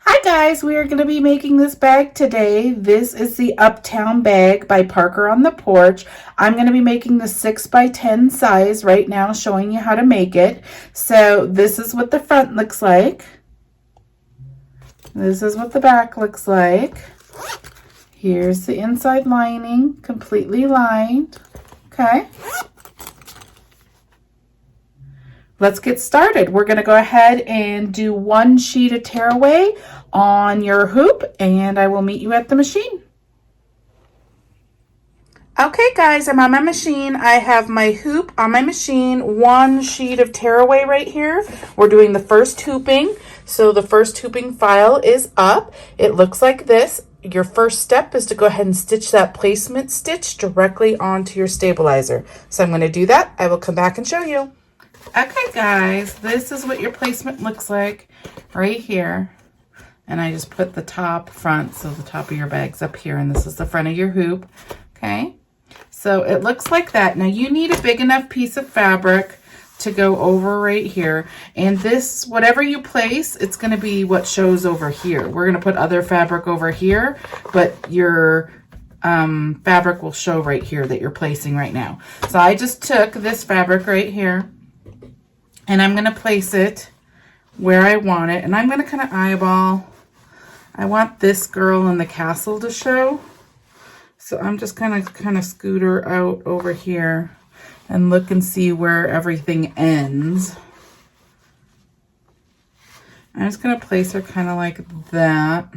Hi guys, we are going to be making this bag today. This is the Uptown bag by Parker on the Porch. I'm going to be making the 6x10 size right now, showing you how to make it. So this is what the front looks like. This is what the back looks like. Here's the inside lining, completely lined. Okay. Let's get started. We're going to go ahead and do one sheet of tearaway on your hoop, and I will meet you at the machine. Okay guys, I'm on my machine. I have my hoop on my machine, one sheet of tearaway right here. We're doing the first hooping. So the first hooping file is up. It looks like this. Your first step is to go ahead and stitch that placement stitch directly onto your stabilizer. So I'm going to do that. I will come back and show you. Okay guys, this is what your placement looks like right here. And I just put the top front, so the top of your bag's up here, and this is the front of your hoop. Okay, so it looks like that. Now you need a big enough piece of fabric to go over right here. And this, whatever you place, it's going to be what shows over here. We're going to put other fabric over here, but your fabric will show right here that you're placing right now. So I just took this fabric right here, and I'm going to place it where I want it. And I'm going to kind of eyeball. I want this girl in the castle to show. So I'm just going to kind of scoot her out over here and look and see where everything ends. I'm just going to place her kind of like that.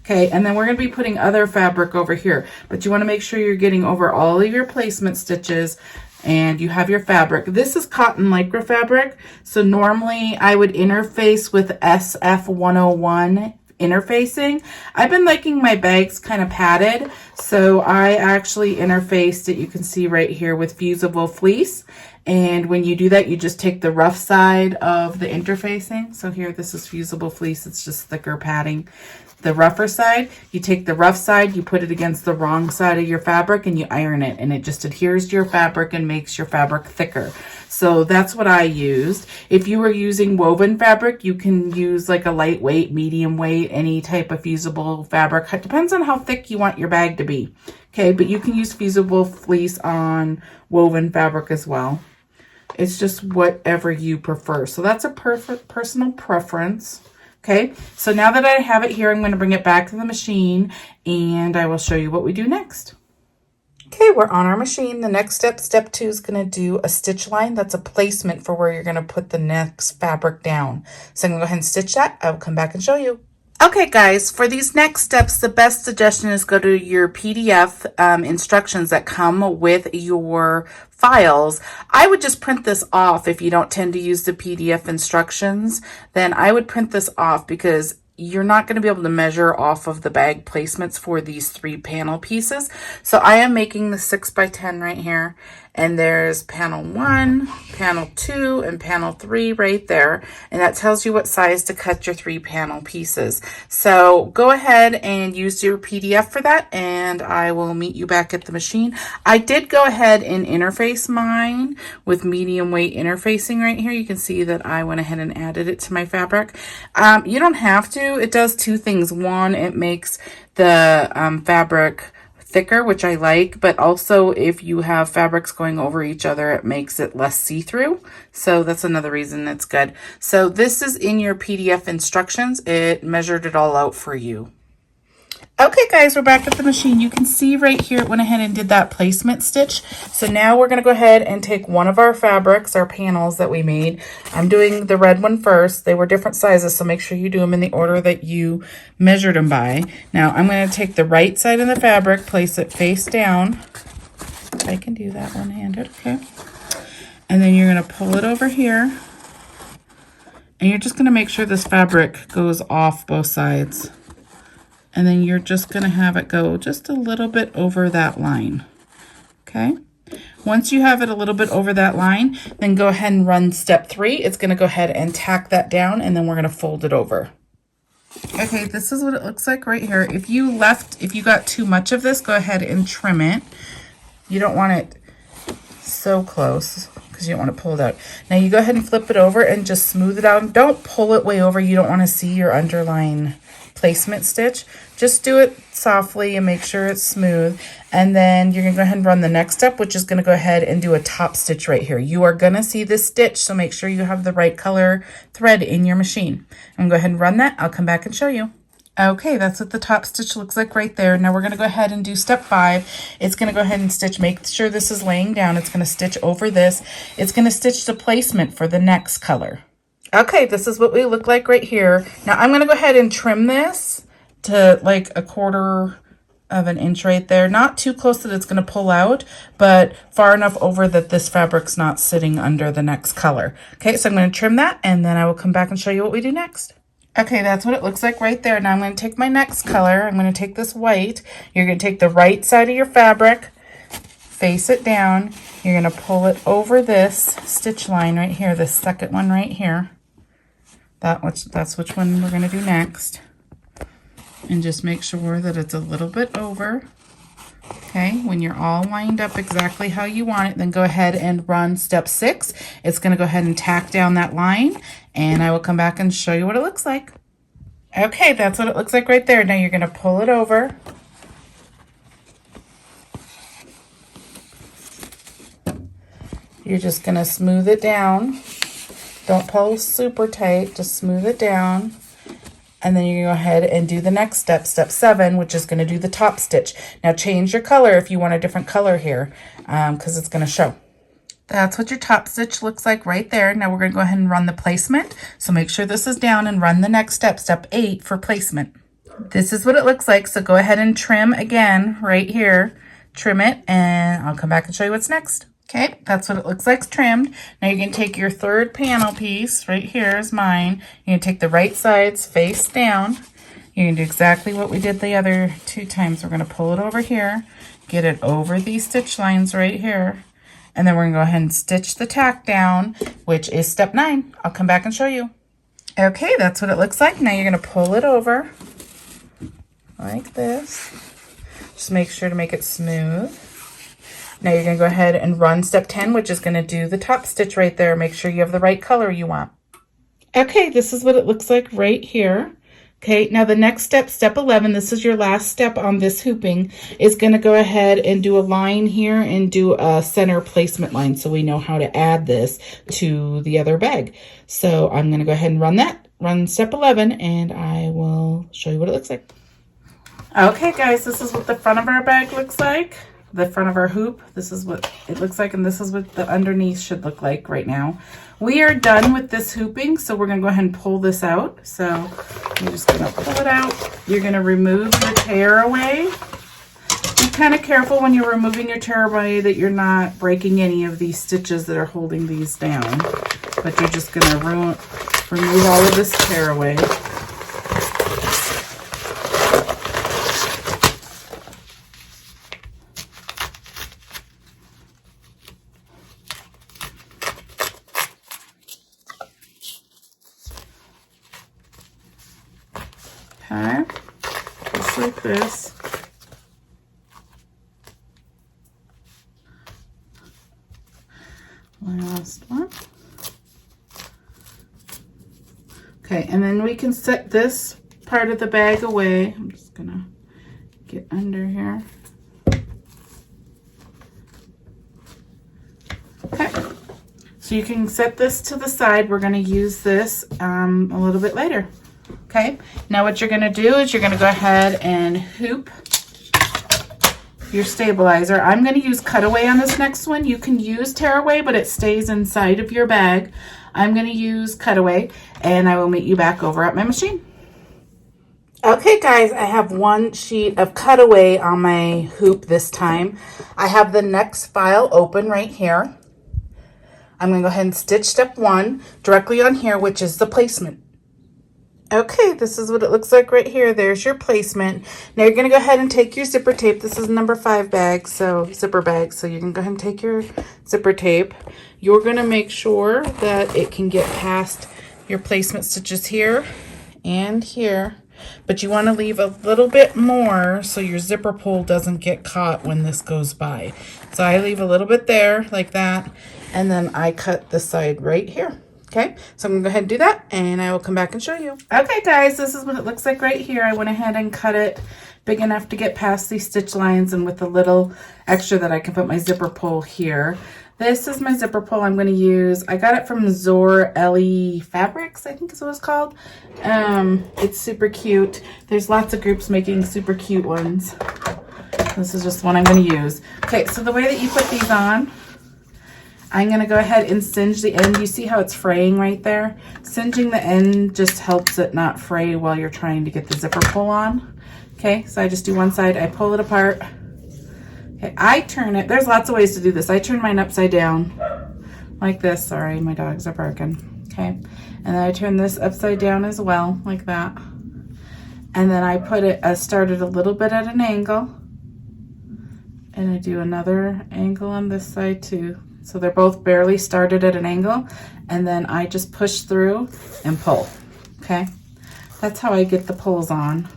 Okay, and then we're going to be putting other fabric over here. But you want to make sure you're getting over all of your placement stitches and you have your fabric. This is cotton lycra fabric, so normally I would interface with SF101 interfacing. I've been liking my bags kind of padded, so I actually interfaced it, you can see right here, with fusible fleece. And when you do that, you just take the rough side of the interfacing. So here, this is fusible fleece, it's just thicker padding. The rougher side, you take the rough side, you put it against the wrong side of your fabric and you iron it, and it just adheres to your fabric and makes your fabric thicker. So that's what I used. If you were using woven fabric, you can use like a lightweight, medium weight, any type of fusible fabric. It depends on how thick you want your bag to be. Okay, but you can use fusible fleece on woven fabric as well. It's just whatever you prefer. So that's a perfect personal preference. Okay, so now that I have it here, I'm going to bring it back to the machine and I will show you what we do next. Okay, we're on our machine. The next step, step 2, is going to do a stitch line. That's a placement for where you're going to put the next fabric down. So I'm going to go ahead and stitch that. I will come back and show you. Okay guys, for these next steps, the best suggestion is go to your PDF instructions that come with your files. I would just print this off. If you don't tend to use the PDF instructions, then I would print this off, because you're not going to be able to measure off of the bag placements for these 3 panel pieces. So I am making the 6x10 right here, and there's panel 1, panel 2, and panel 3 right there, and that tells you what size to cut your 3 panel pieces. So go ahead and use your PDF for that, and I will meet you back at the machine. I did go ahead and interface mine with medium weight interfacing right here. You can see that I went ahead and added it to my fabric. You don't have to. It does 2 things. One, it makes the fabric thicker, which I like, but also if you have fabrics going over each other, it makes it less see-through. So that's another reason it's good. So this is in your PDF instructions. It measured it all out for you. Okay guys, we're back at the machine. You can see right here it went ahead and did that placement stitch. So now we're going to go ahead and take one of our fabrics, our panels that we made. I'm doing the red one first. They were different sizes, so make sure you do them in the order that you measured them by. Now I'm going to take the right side of the fabric, place it face down. I can do that one-handed, okay. And then you're going to pull it over here. And you're just going to make sure this fabric goes off both sides. And then you're just going to have it go just a little bit over that line. Okay. Once you have it a little bit over that line, then go ahead and run step 3. It's going to go ahead and tack that down, and then we're going to fold it over. Okay, this is what it looks like right here. If you got too much of this, go ahead and trim it. You don't want it so close. because you don't want to pull it out. Now you go ahead and flip it over and just smooth it out. Don't pull it way over. You don't want to see your underline placement stitch. Just do it softly and make sure it's smooth. And then you're going to go ahead and run the next step, which is going to go ahead and do a top stitch right here. You are going to see this stitch, so make sure you have the right color thread in your machine. I'm going to go ahead and run that. I'll come back and show you. Okay, that's what the top stitch looks like right there. Now we're going to go ahead and do step 5. It's going to go ahead and stitch, make sure this is laying down. It's going to stitch over this. It's going to stitch the placement for the next color. Okay, this is what we look like right here. Now I'm going to go ahead and trim this to like 1/4 of an inch right there. Not too close that it's going to pull out, but far enough over that this fabric's not sitting under the next color. Okay, so I'm going to trim that and then I will come back and show you what we do next. Okay, that's what it looks like right there. Now I'm going to take my next color. I'm going to take this white. You're going to take the right side of your fabric, face it down. You're going to pull it over this stitch line right here, this second one right here. That's which one we're going to do next. And just make sure that it's a little bit over. Okay, when you're all lined up exactly how you want it, then go ahead and run step 6. It's going to go ahead and tack down that line, and I will come back and show you what it looks like. Okay, that's what it looks like right there. Now you're going to pull it over. You're just going to smooth it down. Don't pull super tight, just smooth it down. And then you go ahead and do the next step, step 7, which is going to do the top stitch. Now change your color if you want a different color here, because it's going to show. That's what your top stitch looks like right there. Now we're going to go ahead and run the placement. So make sure this is down and run the next step, step 8 for placement. This is what it looks like. So go ahead and trim again right here. Trim it and I'll come back and show you what's next. Okay, that's what it looks like trimmed. Now you're going to take your third panel piece, right here is mine. You're going to take the right sides face down. You're going to do exactly what we did the other 2 times. We're going to pull it over here, get it over these stitch lines right here, and then we're going to go ahead and stitch the tack down, which is step 9. I'll come back and show you. Okay, that's what it looks like. Now you're going to pull it over like this. Just make sure to make it smooth. Now you're going to go ahead and run step 10, which is going to do the top stitch right there. Make sure you have the right color you want. Okay, this is what it looks like right here. Okay, now the next step, step 11, this is your last step on this hooping, is going to go ahead and do a line here and do a center placement line so we know how to add this to the other bag. So I'm going to go ahead and run step 11, and I will show you what it looks like. Okay, guys, this is what the front of our bag looks like. The front of our hoop, this is what it looks like, and this is what the underneath should look like right now. We are done with this hooping, so we're going to go ahead and pull this out. So you're just going to pull it out. You're going to remove the tear away. Be kind of careful when you're removing your tear away that you're not breaking any of these stitches that are holding these down. But you're just going to remove all of this tear away. Okay, just like this. Last one. Okay, and then we can set this part of the bag away. I'm just gonna get under here. Okay, so you can set this to the side. We're gonna use this a little bit later. Okay, now what you're going to do is you're going to go ahead and hoop your stabilizer. I'm going to use cutaway on this next one. You can use tearaway, but it stays inside of your bag. I'm going to use cutaway, and I will meet you back over at my machine. Okay, guys, I have 1 sheet of cutaway on my hoop this time. I have the next file open right here. I'm going to go ahead and stitch step 1 directly on here, which is the placement. Okay, this is what it looks like right here. There's your placement. Now you're going to go ahead and take your zipper tape. This is number 5 bag, so zipper bag. So you can go ahead and take your zipper tape. You're going to make sure that it can get past your placement stitches here and here. But you want to leave a little bit more so your zipper pull doesn't get caught when this goes by. So I leave a little bit there like that. and then I cut this side right here. Okay, so I'm gonna go ahead and do that, and I will come back and show you. Okay guys, this is what it looks like right here. I went ahead and cut it big enough to get past these stitch lines, and with a little extra that I can put my zipper pull here. This is my zipper pull I'm gonna use. I got it from Zor LE Fabrics, I think is what it's called. It's super cute. There's lots of groups making super cute ones. This is just one I'm gonna use. Okay, so the way that you put these on, I'm gonna go ahead and singe the end. You see how it's fraying right there? Singeing the end just helps it not fray while you're trying to get the zipper pull on. Okay, so I just do one side, I pull it apart. Okay, I turn it, there's lots of ways to do this. I turn mine upside down like this. Sorry, my dogs are barking. Okay, and then I turn this upside down as well, like that. And then I put it, I started a little bit at an angle. And I do another angle on this side too. So they're both barely started at an angle, and then I just push through and pull, okay? That's how I get the pulls on.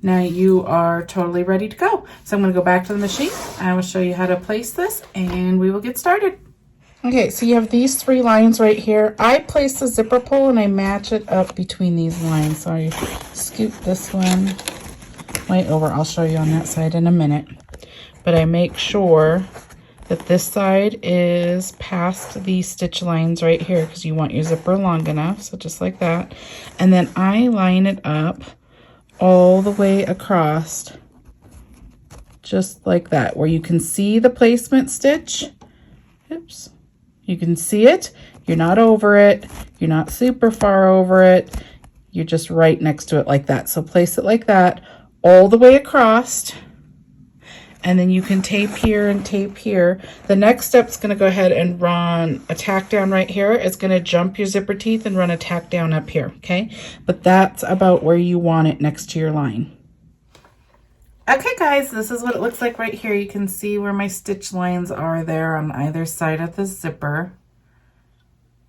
Now you are totally ready to go. So I'm gonna go back to the machine. I will show you how to place this, and we will get started. Okay, so you have these 3 lines right here. I place the zipper pull and I match it up between these lines. So I scoop this one way over. I'll show you on that side in a minute. But I make sure that this side is past these stitch lines right here, because you want your zipper long enough, so just like that. And then I line it up all the way across, just like that, where you can see the placement stitch. Oops. You can see it. You're not over it. You're not super far over it. You're just right next to it like that. So place it like that all the way across. And then you can tape here and tape here. The next step is going to go ahead and run a tack down right here. It's going to jump your zipper teeth and run a tack down up here, okay? But that's about where you want it next to your line. Okay guys, this is what it looks like right here. You can see where my stitch lines are there on either side of the zipper.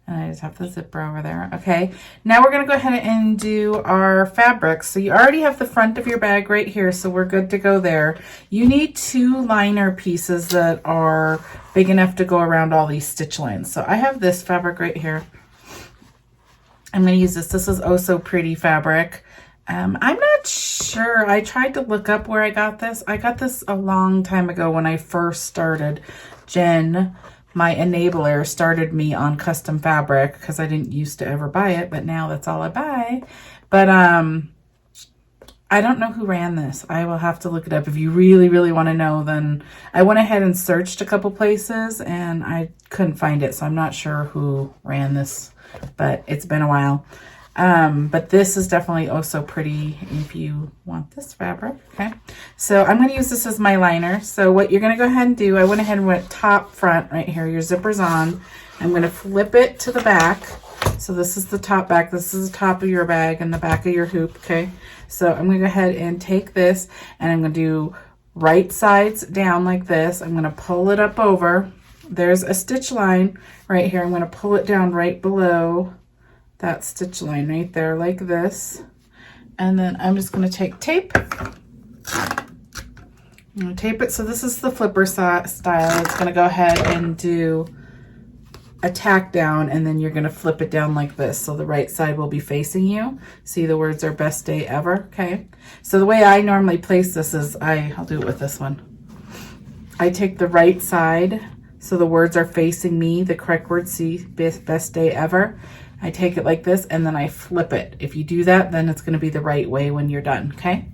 And I just have the zipper over there. Okay, now we're going to go ahead and do our fabrics. So you already have the front of your bag right here, so we're good to go there. You need 2 liner pieces that are big enough to go around all these stitch lines. So I have this fabric right here. I'm going to use this. This is Oh So Pretty fabric. I'm not sure. I tried to look up where I got this. I got this a long time ago when I first started. Jen, my enabler, started me on custom fabric because I didn't used to ever buy it, but now that's all I buy. But I don't know who ran this. I will have to look it up. If you really, really want to know, then I went ahead and searched a couple places and I couldn't find it. So I'm not sure who ran this, but it's been a while. But this is definitely Oh So Pretty if you want this fabric. Okay, so I'm going to use this as my liner. So what you're going to go ahead and do, I went ahead and went top front right here. Your zipper's on. I'm going to flip it to the back. So this is the top back. This is the top of your bag and the back of your hoop. Okay, so I'm going to go ahead and take this and I'm going to do right sides down like this. I'm going to pull it up over. There's a stitch line right here. I'm going to pull it down right below that stitch line right there like this. And then I'm just going to take tape. I'm going to tape it. So this is the flipper style. It's going to go ahead and do a tack down, and then you're going to flip it down like this. So the right side will be facing you. See, the words are best day ever. Okay. So the way I normally place this is I'll do it with this one. I take the right side. So the words are facing me, the correct word, see, best day ever. I take it like this and then I flip it. If you do that, then it's going to be the right way when you're done, okay?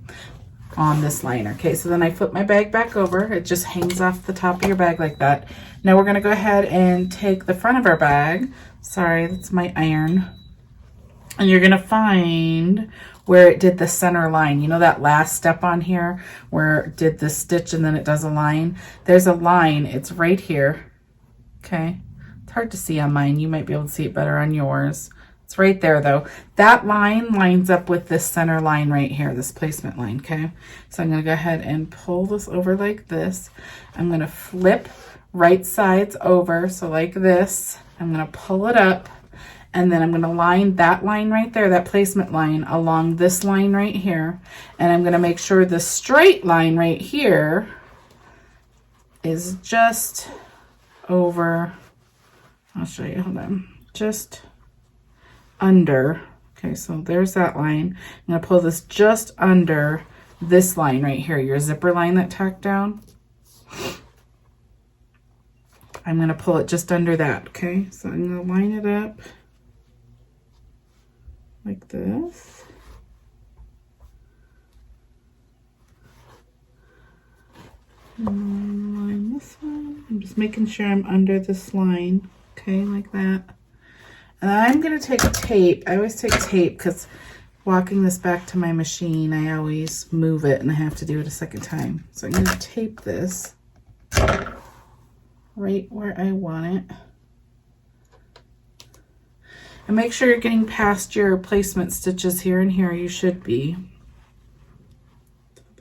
On this liner. Okay, so then I flip my bag back over. It just hangs off the top of your bag like that. Now we're going to go ahead and take the front of our bag. Sorry, that's my iron. And you're going to find where it did the center line. You know that last step on here where it did the stitch and then it does a line? There's a line. It's right here. Okay. It's hard to see on mine. You might be able to see it better on yours. It's right there though. That line lines up with this center line right here, this placement line, okay? So I'm gonna go ahead and pull this over like this. I'm gonna flip right sides over, so like this. I'm gonna pull it up and then I'm gonna line that line right there, that placement line, along this line right here. And I'm gonna make sure the straight line right here is just over I'll show you, hold on. Just under. Okay, so there's that line. I'm gonna pull this just under this line right here, your zipper line that tacked down. I'm gonna pull it just under that, okay? So I'm gonna line it up like this. And line this one. I'm just making sure I'm under this line, okay, like that. And I'm gonna take tape. I always take tape because walking this back to my machine, I always move it and I have to do it a second time. So I'm gonna tape this right where I want it. And make sure you're getting past your placement stitches here and here. You should be.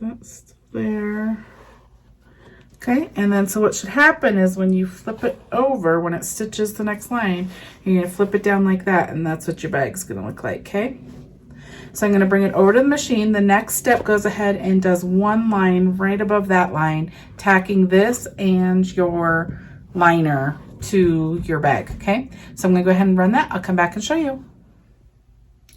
That's there. Okay, and then so what should happen is when you flip it over, when it stitches the next line, you're gonna flip it down like that, and that's what your bag's gonna look like, okay? So I'm gonna bring it over to the machine. The next step goes ahead and does one line right above that line, tacking this and your liner to your bag, okay? So I'm gonna go ahead and run that. I'll come back and show you.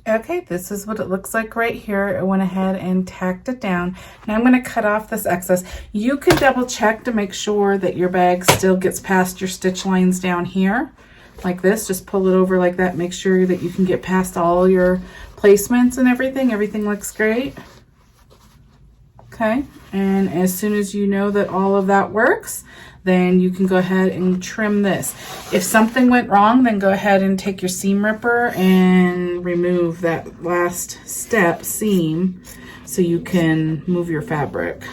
Okay, this is what it looks like right here. I went ahead and tacked it down. Now I'm gonna cut off this excess. You can double check to make sure that your bag still gets past your stitch lines down here, like this. Just pull it over like that. Make sure that you can get past all your placements and everything. Everything looks great. Okay, and as soon as you know that all of that works, then you can go ahead and trim this. If something went wrong, then go ahead and take your seam ripper and remove that last step seam so you can move your fabric.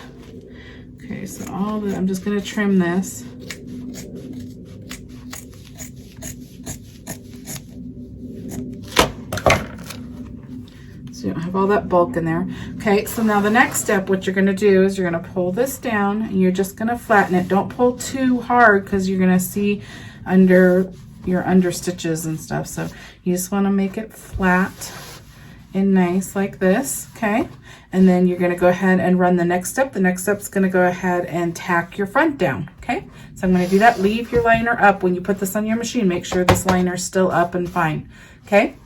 Okay, so all that, I'm just gonna trim this. So you don't have all that bulk in there. Okay, so now the next step, what you're gonna do is you're gonna pull this down and you're just gonna flatten it. Don't pull too hard because you're gonna see under your under stitches and stuff. So you just wanna make it flat and nice like this, okay? And then you're gonna go ahead and run the next step. The next step's gonna go ahead and tack your front down, okay? So I'm gonna do that. Leave your liner up. When you put this on your machine, make sure this liner's still up and fine, okay?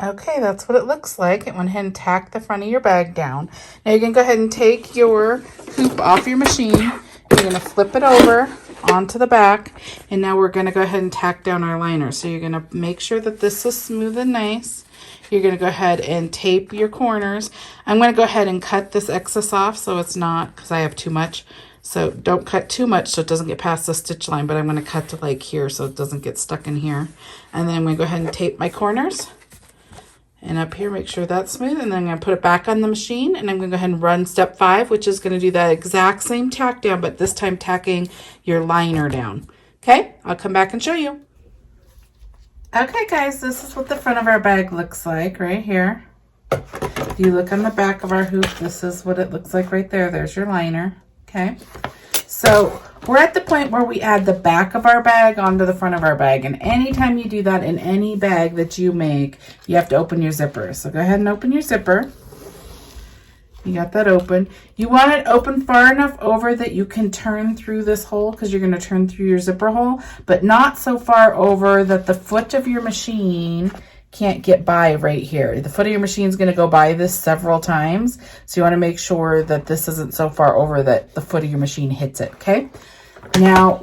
Okay, that's what it looks like. It went ahead and tacked the front of your bag down. Now you're gonna go ahead and take your hoop off your machine. You're gonna flip it over onto the back, and now we're gonna go ahead and tack down our liner. So you're gonna make sure that this is smooth and nice. You're gonna go ahead and tape your corners. I'm gonna go ahead and cut this excess off so it's not, because I have too much. So don't cut too much so it doesn't get past the stitch line, but I'm gonna cut to like here so it doesn't get stuck in here. And then I'm gonna go ahead and tape my corners. And up here, make sure that's smooth. And then I'm gonna put it back on the machine, and I'm gonna go ahead and run step 5, which is gonna do that exact same tack down, but this time tacking your liner down. Okay, I'll come back and show you. Okay guys, this is what the front of our bag looks like right here. If you look on the back of our hoop, this is what it looks like right there. There's your liner, okay? So we're at the point where we add the back of our bag onto the front of our bag. And anytime you do that in any bag that you make, you have to open your zipper. So go ahead and open your zipper. You got that open. You want it open far enough over that you can turn through this hole, because you're going to turn through your zipper hole, but not so far over that the foot of your machine can't get by right here. The foot of your machine is going to go by this several times. So you want to make sure that this isn't so far over that the foot of your machine hits it, okay? Now,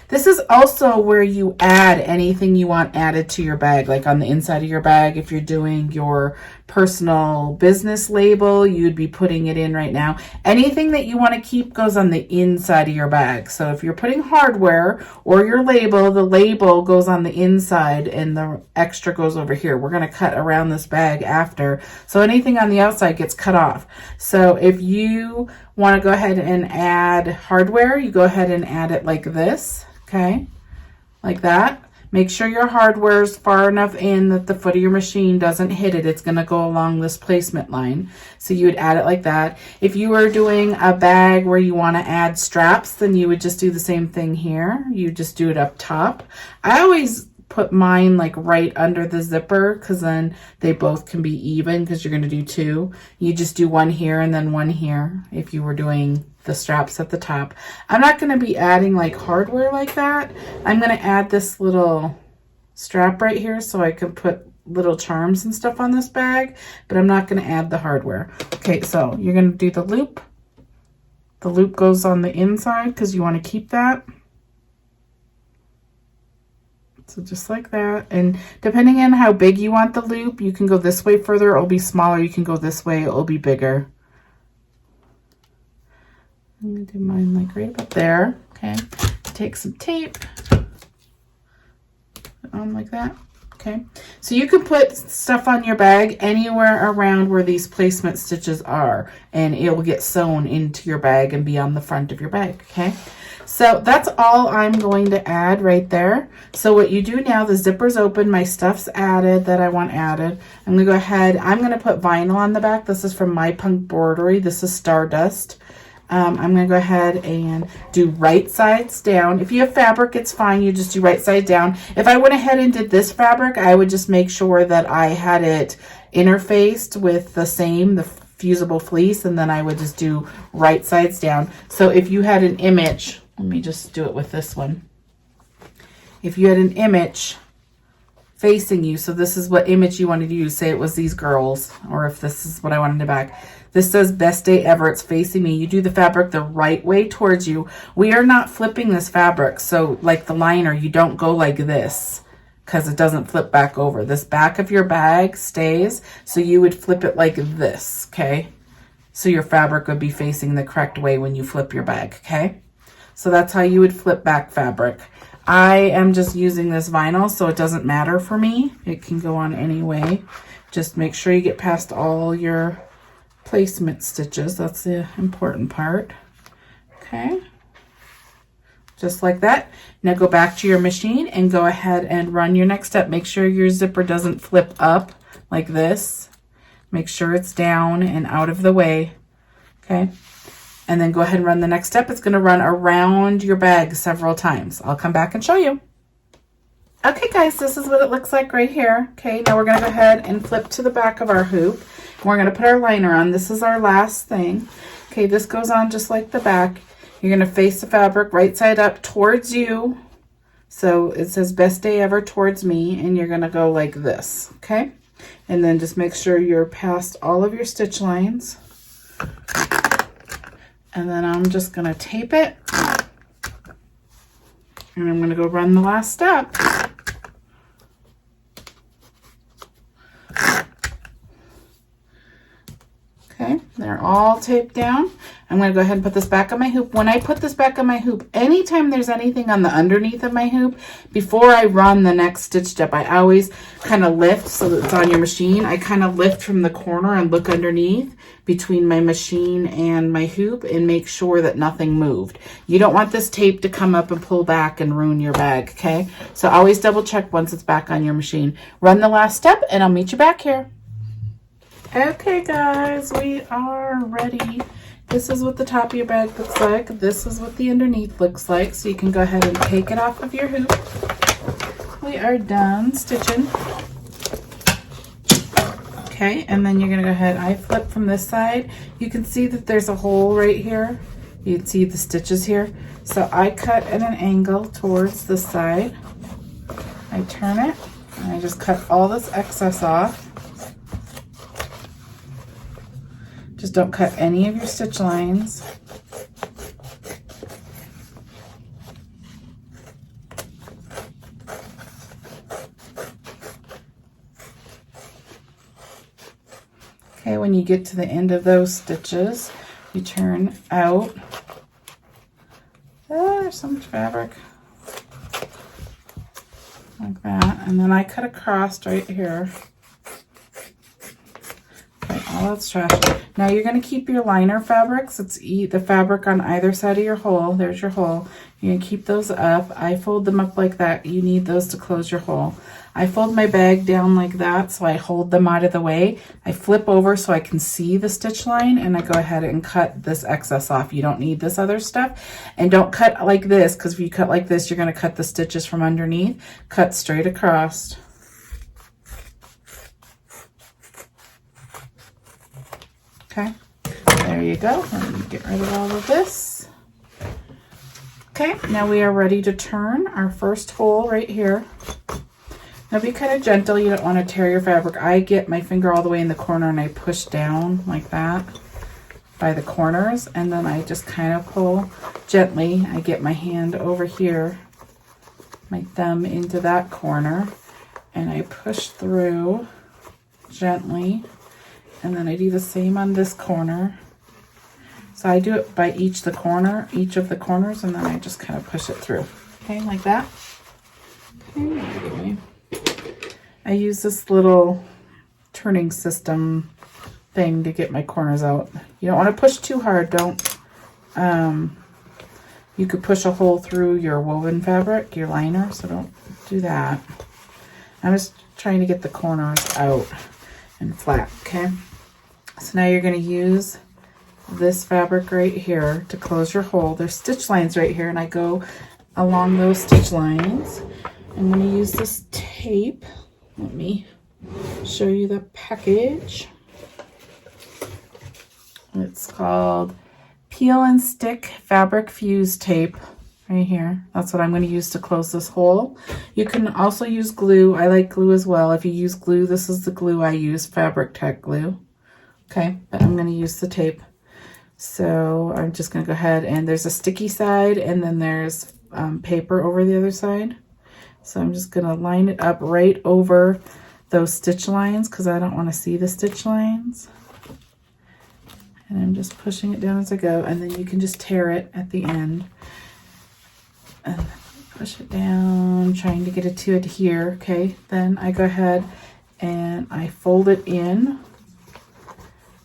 this is also where you add anything you want added to your bag, like on the inside of your bag. If you're doing your personal business label, you'd be putting it in right now. Anything that you want to keep goes on the inside of your bag. So if you're putting hardware or your label, the label goes on the inside and the extra goes over here. We're going to cut around this bag after. So anything on the outside gets cut off. So if you want to go ahead and add hardware, you go ahead and add it like this, okay? Like that. Make sure your hardware is far enough in that the foot of your machine doesn't hit it. It's going to go along this placement line. So you would add it like that. If you were doing a bag where you want to add straps, then you would just do the same thing here. You just do it up top. I always put mine like right under the zipper, because then they both can be even, because you're going to do two. You just do one here and then one here if you were doing the straps at the top. I'm not going to be adding like hardware like that. I'm going to add this little strap right here so I can put little charms and stuff on this bag, but I'm not going to add the hardware. Okay, so you're going to do the loop. The loop goes on the inside because you want to keep that. So just like that. And depending on how big you want the loop, you can go this way further, it'll be smaller. You can go this way, it'll be bigger. I'm going to do mine like right up there. Okay, take some tape on like that. Okay, so you can put stuff on your bag anywhere around where these placement stitches are, and it will get sewn into your bag and be on the front of your bag. Okay, so that's all I'm going to add right there. So what you do now, the zipper's open, my stuff's added that I want added. I'm gonna go ahead, I'm gonna put vinyl on the back. This is from my PUNKBROIDERY. This is Stardust. I'm going to go ahead and do right sides down. If you have fabric, it's fine. You just do right side down. If I went ahead and did this fabric, I would just make sure that I had it interfaced with the fusible fleece, and then I would just do right sides down. So if you had an image, let me just do it with this one. If you had an image facing you, so this is what image you wanted to use, say it was these girls, or if this is what I wanted to back. This says best day ever, it's facing me. You do the fabric the right way towards you. We are not flipping this fabric, so like the liner, you don't go like this because it doesn't flip back over. This back of your bag stays, so you would flip it like this, okay? So your fabric would be facing the correct way when you flip your bag, okay? So that's how you would flip back fabric. I am just using this vinyl, so it doesn't matter for me. It can go on any way. Just make sure you get past all your placement stitches. That's the important part. Okay, just like that. Now go back to your machine and go ahead and run your next step. Make sure your zipper doesn't flip up like this. Make sure it's down and out of the way. Okay, and then go ahead and run the next step. It's going to run around your bag several times. I'll come back and show you. Okay guys, this is what it looks like right here. Okay, now we're going to go ahead and flip to the back of our hoop. We're going to put our liner on. This is our last thing. Okay, this goes on just like the back. You're going to face the fabric right side up towards you. So it says best day ever towards me, and you're going to go like this, okay? And then just make sure you're past all of your stitch lines. And then I'm just going to tape it. And I'm going to go run the last step. Okay, they're all taped down. I'm going to go ahead and put this back on my hoop. When I put this back on my hoop, anytime there's anything on the underneath of my hoop, before I run the next stitch step, I always kind of lift so that it's on your machine. I kind of lift from the corner and look underneath between my machine and my hoop and make sure that nothing moved. You don't want this tape to come up and pull back and ruin your bag, okay? So always double check once it's back on your machine. Run the last step and I'll meet you back here. Okay guys, we are ready. This is what the top of your bag looks like. This is what the underneath looks like. So you can go ahead and take it off of your hoop. We are done stitching. Okay, and then you're gonna go ahead, I flip from this side. You can see that there's a hole right here. You can see the stitches here. So I cut at an angle towards this side. I turn it, and I just cut all this excess off. Just don't cut any of your stitch lines. Okay, when you get to the end of those stitches, you turn out. There's so much fabric. Like that. And then I cut across right here. All that's trash. Now you're going to keep your liner fabrics. It's the fabric on either side of your hole. There's your hole. You're going to keep those up. I fold them up like that. You need those to close your hole. I fold my bag down like that so I hold them out of the way. I flip over so I can see the stitch line, and I go ahead and cut this excess off. You don't need this other stuff. And don't cut like this, because if you cut like this, you're going to cut the stitches from underneath. Cut straight across. Okay, there you go. Let me get rid of all of this. Okay, now we are ready to turn our first hole right here. Now be kind of gentle, you don't want to tear your fabric. I get my finger all the way in the corner and I push down like that by the corners, and then I just kind of pull gently. I get my hand over here, my thumb into that corner, and I push through gently, and then I do the same on this corner. So I do it by each of the corners, and then I just kind of push it through. Okay, like that. Okay. I use this little turning system thing to get my corners out. You don't want to push too hard. Don't. You could push a hole through your woven fabric, your liner, so don't do that. I'm just trying to get the corners out and flat, okay? So now you're going to use this fabric right here to close your hole. There's stitch lines right here, and I go along those stitch lines. I'm going to use this tape. Let me show you the package. It's called Peel and Stick Fabric Fuse Tape right here. That's what I'm going to use to close this hole. You can also use glue. I like glue as well. If you use glue, this is the glue I use, Fabric Tech glue. Okay, but I'm going to use the tape. So I'm just going to go ahead, and there's a sticky side, and then there's paper over the other side. So I'm just going to line it up right over those stitch lines because I don't want to see the stitch lines. And I'm just pushing it down as I go, and then you can just tear it at the end. And push it down, trying to get it to adhere. Okay, then I go ahead and I fold it in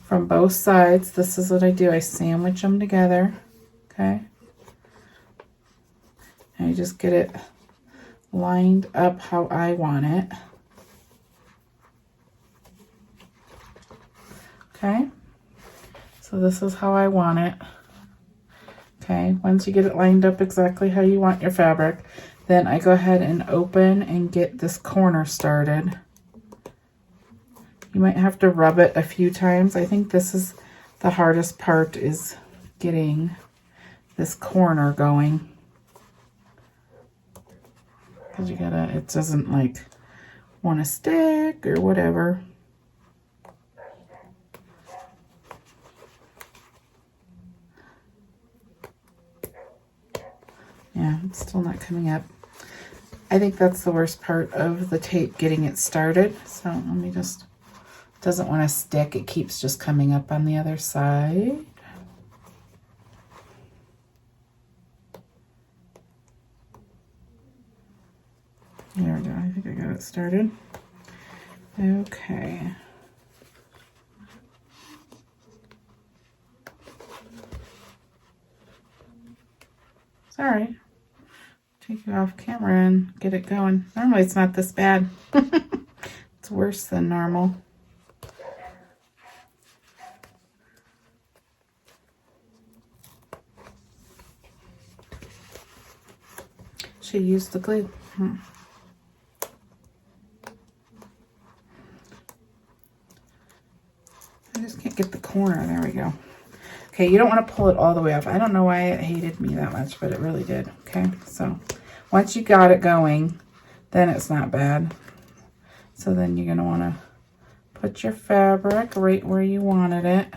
from both sides. This is what I do. I sandwich them together. Okay. And I just get it lined up how I want it. Okay. So this is how I want it. Okay. Once you get it lined up exactly how you want your fabric, then I go ahead and open and get this corner started. You might have to rub it a few times. I think this is the hardest part, is getting this corner going. Because you gotta, it doesn't like want to stick or whatever. Yeah, it's still not coming up. I think that's the worst part of the tape, getting it started. So let me just, it doesn't want to stick. It keeps just coming up on the other side. There we go. I think I got it started. Okay. Sorry. Take you off camera and get it going. Normally it's not this bad. It's worse than normal. Should use the glue. I just can't get the corner. There we go. Okay, you don't want to pull it all the way up. I don't know why it hated me that much, but it really did. Okay, so once you got it going, then it's not bad. So then you're going to want to put your fabric right where you wanted it.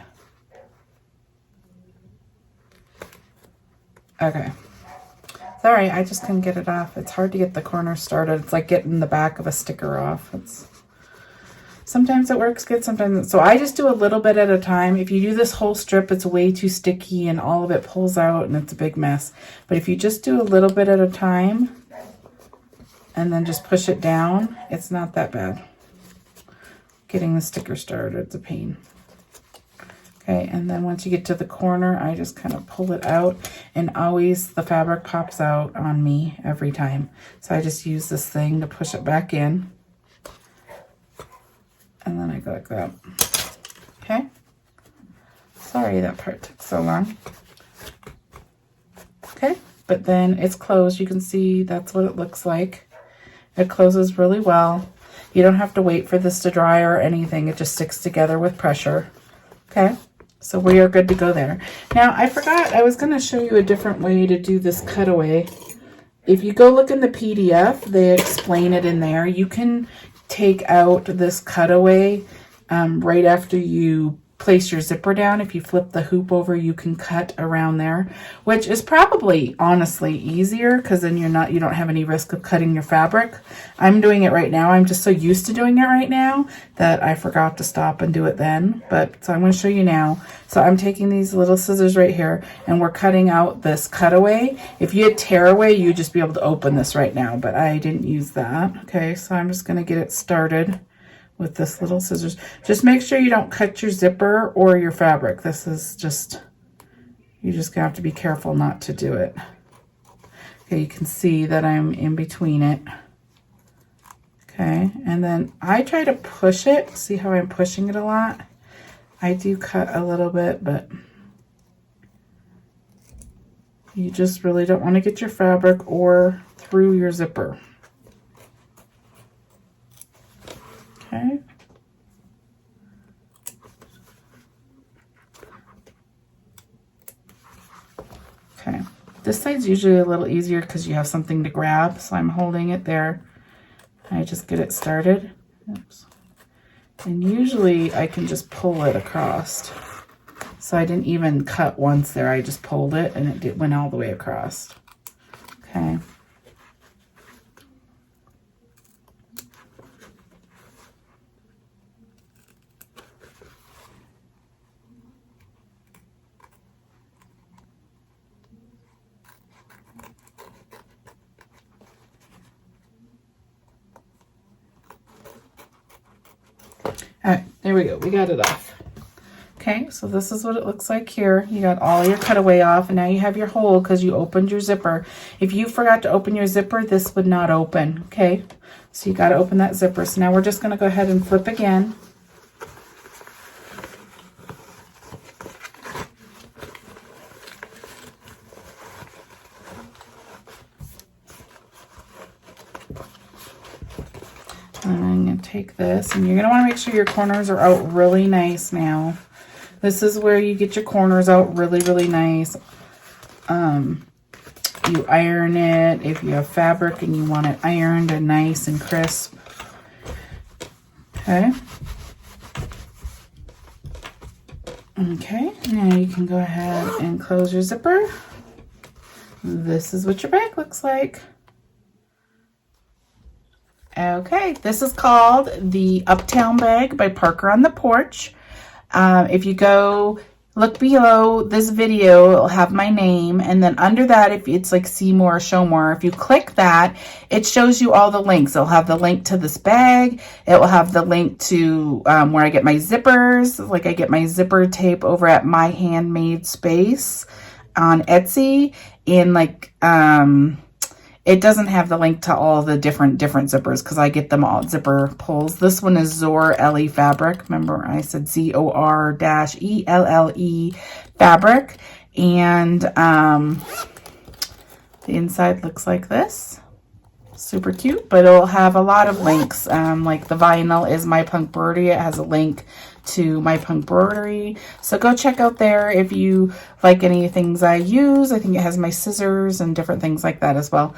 Okay. Sorry, I just couldn't get it off. It's hard to get the corner started. It's like getting the back of a sticker off. Sometimes it works good, sometimes. So I just do a little bit at a time. If you do this whole strip, it's way too sticky and all of it pulls out and it's a big mess. But if you just do a little bit at a time and then just push it down, it's not that bad. Getting the sticker started, it's a pain. Okay, and then once you get to the corner, I just kind of pull it out, and always the fabric pops out on me every time. So I just use this thing to push it back in. and then I go like that. Okay. Sorry that part took so long. Okay, but then it's closed. You can see that's what it looks like. It closes really well. You don't have to wait for this to dry or anything. It just sticks together with pressure. Okay, so we are good to go there. Now, I forgot, I was going to show you a different way to do this cutaway. If you go look in the PDF, they explain it in there. You can take out this cutaway right after you place your zipper down. If you flip the hoop over, you can cut around there, which is probably honestly easier because then you don't have any risk of cutting your fabric. I'm doing it right now. I'm just so used to doing it right now that I forgot to stop and do it then. But so I'm going to show you now. So I'm taking these little scissors right here and we're cutting out this cutaway. If you had tearaway, you'd just be able to open this right now, but I didn't use that. Okay, so I'm just going to get it started with this little scissors. Just make sure you don't cut your zipper or your fabric. This is just, you just have to be careful not to do it. Okay, you can see that I'm in between it. Okay, and then I try to push it. See how I'm pushing it a lot? I do cut a little bit, but you just really don't want to get your fabric or through your zipper. Okay. Okay. This side's usually a little easier because you have something to grab, so I'm holding it there. I just get it started. Oops. And usually I can just pull it across. So I didn't even cut once there. I just pulled it and it went all the way across. Okay. All right, there we go. We got it off. Okay, so this is what it looks like here. You got all your cutaway off, and now you have your hole because you opened your zipper. If you forgot to open your zipper, this would not open. Okay, so you got to open that zipper. So now we're just going to go ahead and flip again. And I'm going to take this, and you're going to want to make sure your corners are out really nice now. This is where you get your corners out really, really nice. You iron it if you have fabric and you want it ironed and nice and crisp. Okay. Okay, now you can go ahead and close your zipper. This is what your bag looks like. Okay, this is called the Uptown Bag by Parker on the Porch. If you go look below this video, it'll have my name, and then under that, if it's like see more or show more, if you click that, it shows you all the links. It'll have the link to this bag. It will have the link to where I get my zippers. Like I get my zipper tape over at My Handmade Space on Etsy, and like it doesn't have the link to all the different zippers because I get them all zipper pulls. This one is Zor LE fabric. Remember I said ZOR-ELLE fabric. And the inside looks like this. Super cute, but it'll have a lot of links. Like the vinyl is my PUNKBROIDERY. It has a link to my PUNKBROIDERY. So go check out there if you like any things I use. I think it has my scissors and different things like that as well.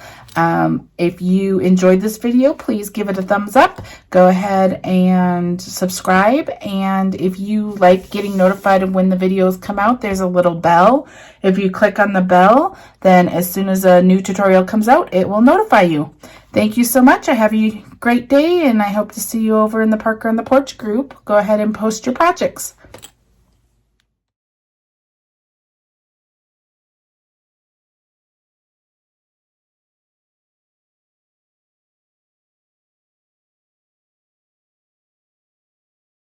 If you enjoyed this video, please give it a thumbs up. Go ahead and subscribe. And if you like getting notified of when the videos come out, there's a little bell. If you click on the bell, then as soon as a new tutorial comes out, it will notify you. Thank you so much. I have a great day, and I hope to see you over in the Parker on the Porch group. Go ahead and post your projects.